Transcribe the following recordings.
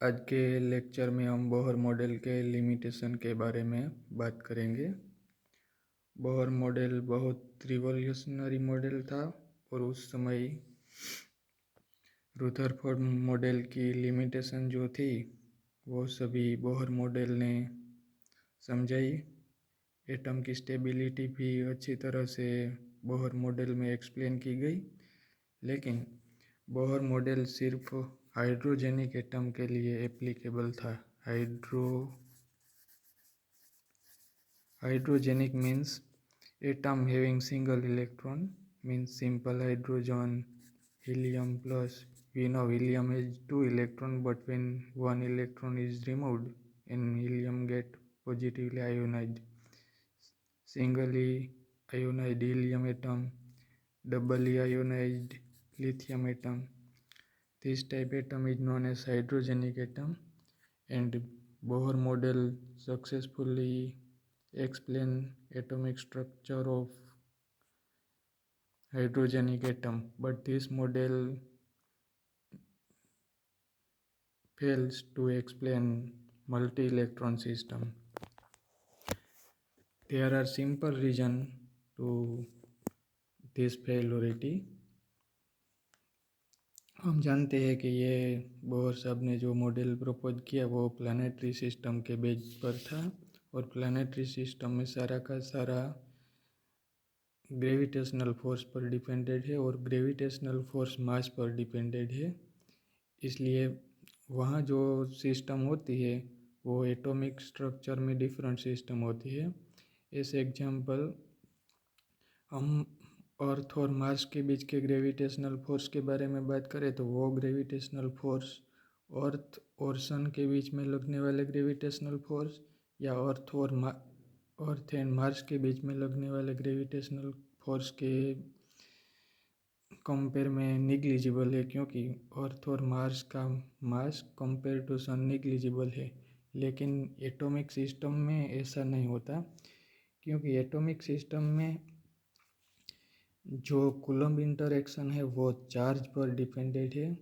आज के लेक्चर में हम बोहर मॉडल के लिमिटेशन के बारे में बात करेंगे। बोहर मॉडल बहुत रिवॉल्यूशनरी मॉडल था और उस समय रुदरफोर्ड मॉडल की लिमिटेशन जो थी वो सभी बोहर मॉडल ने समझाई। एटम की स्टेबिलिटी भी अच्छी तरह से बोहर मॉडल में एक्सप्लेन की गई, लेकिन बोहर मॉडल सिर्फ हाइड्रोजेनिक एटम के लिए एप्लीकेबल था। Hydrogenic means atom having single electron, means simple hydrogen, helium plus. We know helium has two electrons, but when one electron is removed and helium get positively ionized. Singly ionized helium atom, doubly ionized lithium atom. This type atom is known as hydrogenic atom, and Bohr model successfully explain atomic structure of hydrogenic atom, but this model fails to explain multi-electron system. There are simple reasons to this failure. हम जानते हैं कि ये Bohr साहब ने जो model propose किया वो प्लानिटरी सिस्टम के बेस पर था, और प्लानिटरी सिस्टम में सारा का सारा ग्रेविटेशनल फोर्स पर डिपेंडेड है और ग्रेविटेशनल फोर्स मास पर डिपेंडेड है। इसलिए वहाँ जो सिस्टम होती है वो एटॉमिक स्ट्रक्चर में डिफरेंट सिस्टम होती है। एस एग्जांपल हम अर्थ और मार्स के बीच के ग्रेविटेशनल फोर्स के बारे में बात करें तो वो ग्रेविटेशनल फोर्स अर्थ और सन के बीच में लगने वाले ग्रेविटेशनल फोर्स या अर्थ एंड मार्स के बीच में लगने वाले ग्रेविटेशनल फोर्स के कंपेयर में निग्लिजिबल है, क्योंकि अर्थ और मार्स का मास कंपेयर टू सन निग्लिजिबल है। लेकिन एटॉमिक सिस्टम में ऐसा नहीं होता, क्योंकि एटॉमिक सिस्टम में जो कूलम्ब इंटरैक्शन है वो चार्ज पर डिपेंडेड है,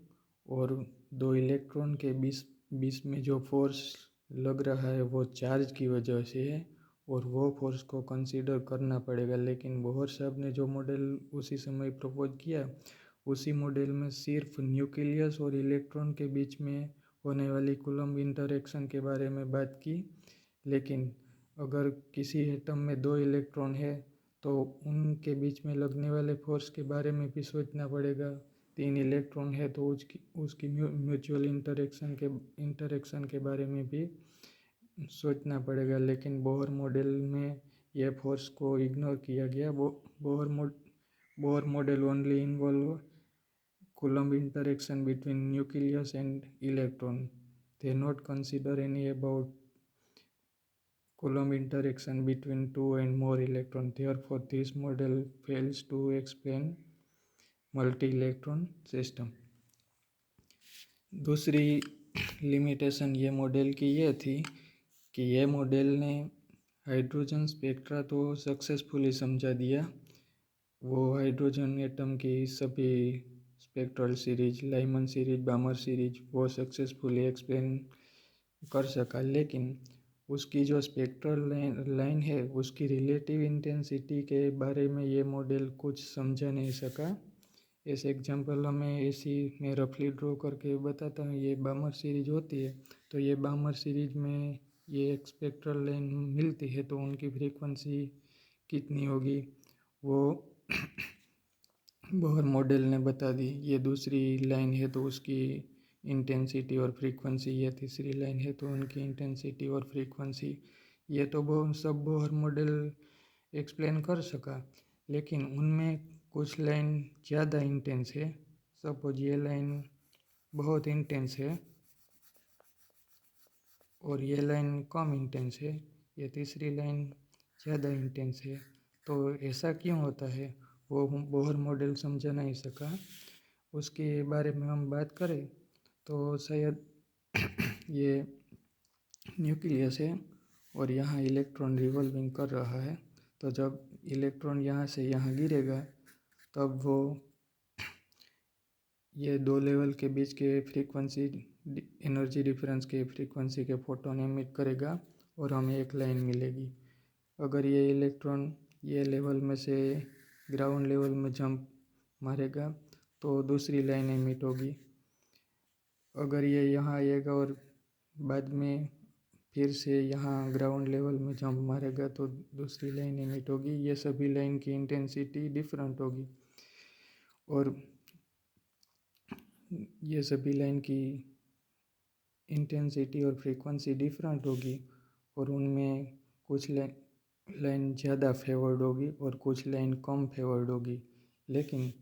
और दो इलेक्ट्रॉन के बीच में जो फोर्स लग रहा है वो चार्ज की वजह से है, और वो फोर्स को कंसीडर करना पड़ेगा। लेकिन बोहर साहब ने जो मॉडल उसी समय प्रपोज किया उसी मॉडल में सिर्फ न्यूक्लियस और इलेक्ट्रॉन के बीच में होने वाली कूलम्ब इंटरैक्शन के बारे में बात की। लेकिन अगर किसी एटम में दो इलेक्ट्रॉन है तो उनके बीच में लगने वाले फोर्स के बारे में भी सोचना पड़ेगा। तीन इलेक्ट्रॉन है तो उसकी म्यूचुअल इंटरेक्शन के बारे में भी सोचना पड़ेगा। लेकिन बोहर मॉडल में यह फोर्स को इग्नोर किया गया। Bohr model only involve coulomb interaction between nucleus and electron. They not consider any about Coulomb interaction between two and more electrons. Therefore, this model fails to explain multi-electron system. दूसरी limitation ये model की ये थी कि ये model ने hydrogen spectra तो successfully समझा दिया। वो हाइड्रोजन एटम की सभी spectral series, Lyman series, बामर series वो सक्सेसफुली एक्सप्लेन कर सका, लेकिन उसकी जो स्पेक्ट्रल लाइन है उसकी रिलेटिव इंटेंसिटी के बारे में ये मॉडल कुछ समझा नहीं सका। इस एग्जांपल हमें ऐसी मैं रफली ड्रॉ करके बताता हूँ। ये बामर सीरीज होती है, तो ये बामर सीरीज में ये एक स्पेक्ट्रल लाइन मिलती है, तो उनकी फ्रीक्वेंसी कितनी होगी वो बोहर मॉडल ने बता दी। ये दूसरी लाइन है तो उसकी इंटेंसिटी और फ्रीक्वेंसी, ये तीसरी लाइन है तो उनकी इंटेंसिटी और फ्रीक्वेंसी। ये तो सब बोहर मॉडल एक्सप्लेन कर सका, लेकिन उनमें कुछ लाइन ज़्यादा इंटेंस है। सपोज ये लाइन बहुत इंटेंस है और ये लाइन कम इंटेंस है, ये तीसरी लाइन ज़्यादा इंटेंस है। तो ऐसा क्यों होता है वो बोहर मॉडल समझा नहीं सका। उसके बारे में हम बात करें तो शायद ये न्यूक्लियस है और यहाँ इलेक्ट्रॉन रिवॉल्विंग कर रहा है, तो जब इलेक्ट्रॉन यहाँ से यहाँ गिरेगा तब वो ये दो लेवल के बीच के फ्रीक्वेंसी एनर्जी डिफरेंस की फ्रीक्वेंसी के फोटोन एमिट करेगा और हमें एक लाइन मिलेगी। अगर ये इलेक्ट्रॉन ये लेवल में से ग्राउंड लेवल में जंप मारेगा तो दूसरी लाइन एमिट होगी। अगर ये यहाँ आएगा और बाद में फिर से यहाँ ग्राउंड लेवल में जंप मारेगा तो दूसरी लाइन एमिट होगी। ये सभी लाइन की इंटेंसिटी डिफरेंट होगी और ये सभी लाइन की इंटेंसिटी और फ्रीक्वेंसी डिफरेंट होगी और उनमें कुछ लाइन ज़्यादा फेवर्ड होगी और कुछ लाइन कम फेवर्ड होगी। लेकिन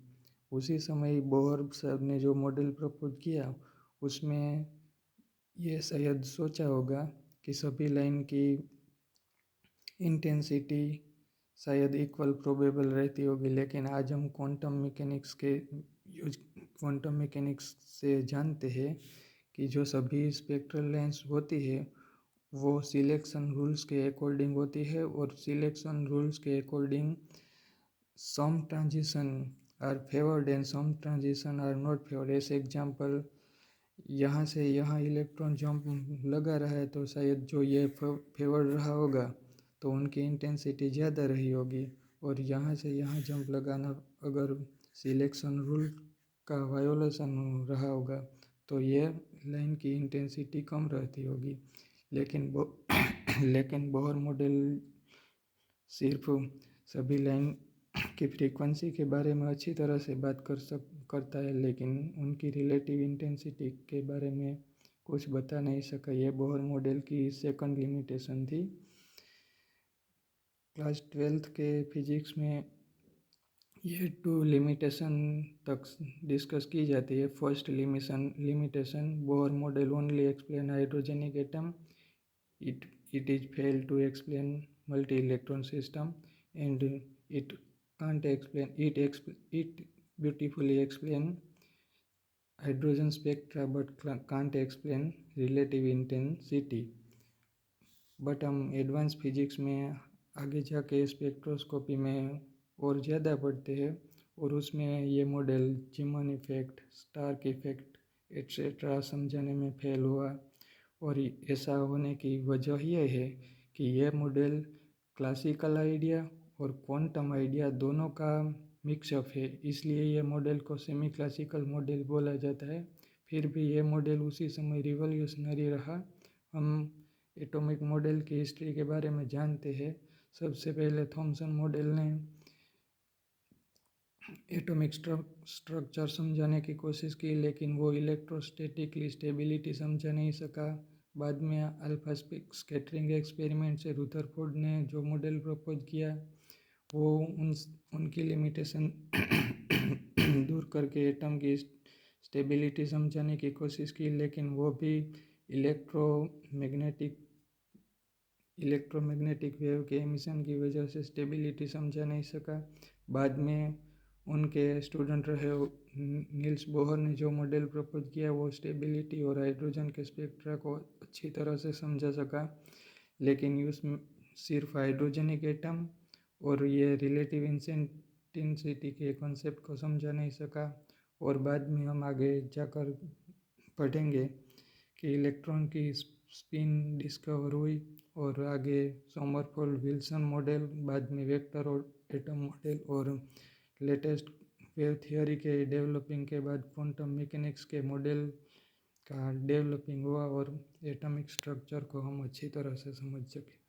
उसी समय बोहर साहब ने जो मॉडल प्रपोज किया उसमें ये शायद सोचा होगा कि सभी लाइन की इंटेंसिटी शायद इक्वल प्रोबेबल रहती होगी। लेकिन आज हम क्वांटम मैकेनिक्स से जानते हैं कि जो सभी स्पेक्ट्रल लाइन्स होती है वो सिलेक्शन रूल्स के अकॉर्डिंग होती है और सिलेक्शन रूल्स के according some transition are favoured and some transition are not favoured. ऐसे एग्जाम्पल यहाँ से यहाँ इलेक्ट्रॉन जंप लगा रहा है तो शायद जो ये फेवर्ड रहा होगा तो उनकी इंटेंसिटी ज़्यादा रही होगी और यहाँ से यहाँ जंप लगाना अगर सिलेक्शन रूल का वायोलेशन रहा होगा तो ये लाइन की इंटेंसिटी कम रहती होगी। लेकिन बोहर मॉडल सिर्फ सभी लाइन की फ्रीक्वेंसी के बारे में अच्छी तरह से बात करता है लेकिन उनकी रिलेटिव इंटेंसिटी के बारे में कुछ बता नहीं सका। ये बोहर मॉडल की सेकंड लिमिटेशन थी। क्लास 12th के फिजिक्स में ये 2 लिमिटेशन तक डिस्कस की जाती है। First limitation Bohr model only explain hydrogenic atom, it is failed to explain multi-electron system and it beautifully explain hydrogen spectra but can't explain relative intensity। But हम advance physics में आगे जाके spectroscopy में और ज़्यादा पढ़ते हैं और उसमें ये model Zeeman effect, Stark effect etcetera समझाने में फेल हुआ। और ऐसा होने की वजह यह है कि यह मॉडल क्लासिकल आइडिया और क्वांटम आइडिया दोनों का मिक्सअप है, इसलिए यह मॉडल को सेमी क्लासिकल मॉडल बोला जाता है। फिर भी यह मॉडल उसी समय रिवॉल्यूशनरी रहा। हम एटॉमिक मॉडल की हिस्ट्री के बारे में जानते हैं। सबसे पहले थॉमसन मॉडल ने एटॉमिक स्ट्रक्चर समझाने की कोशिश की लेकिन वो इलेक्ट्रोस्टैटिकली स्टेबिलिटी समझा नहीं सका। बाद में अल्फा स्कैटरिंग एक्सपेरिमेंट से रुदरफोर्ड ने जो मॉडल प्रपोज किया वो उनकी लिमिटेशन दूर करके एटम की स्टेबिलिटी समझाने की कोशिश की लेकिन वो भी इलेक्ट्रोमैग्नेटिक वेव के एमिशन की वजह से स्टेबिलिटी समझा नहीं सका। बाद में उनके स्टूडेंट रहे नील्स बोहर ने जो मॉडल प्रपोज किया वो स्टेबिलिटी और हाइड्रोजन के स्पेक्ट्रा को अच्छी तरह से समझा सका लेकिन उसमें सिर्फ हाइड्रोजनिक एटम और ये रिलेटिव इंटेंसिटी के कॉन्सेप्ट को समझा नहीं सका। और बाद में हम आगे जाकर पढ़ेंगे कि इलेक्ट्रॉन की स्पिन डिस्कवर हुई और आगे सोमरफेल्ड विल्सन मॉडल, बाद में वेक्टर और एटम मॉडल और लेटेस्ट वेव थियोरी के डेवलपिंग के बाद क्वांटम मैकेनिक्स के मॉडल का डेवलपिंग हुआ और एटॉमिक स्ट्रक्चर को हम अच्छी तरह से समझ सके।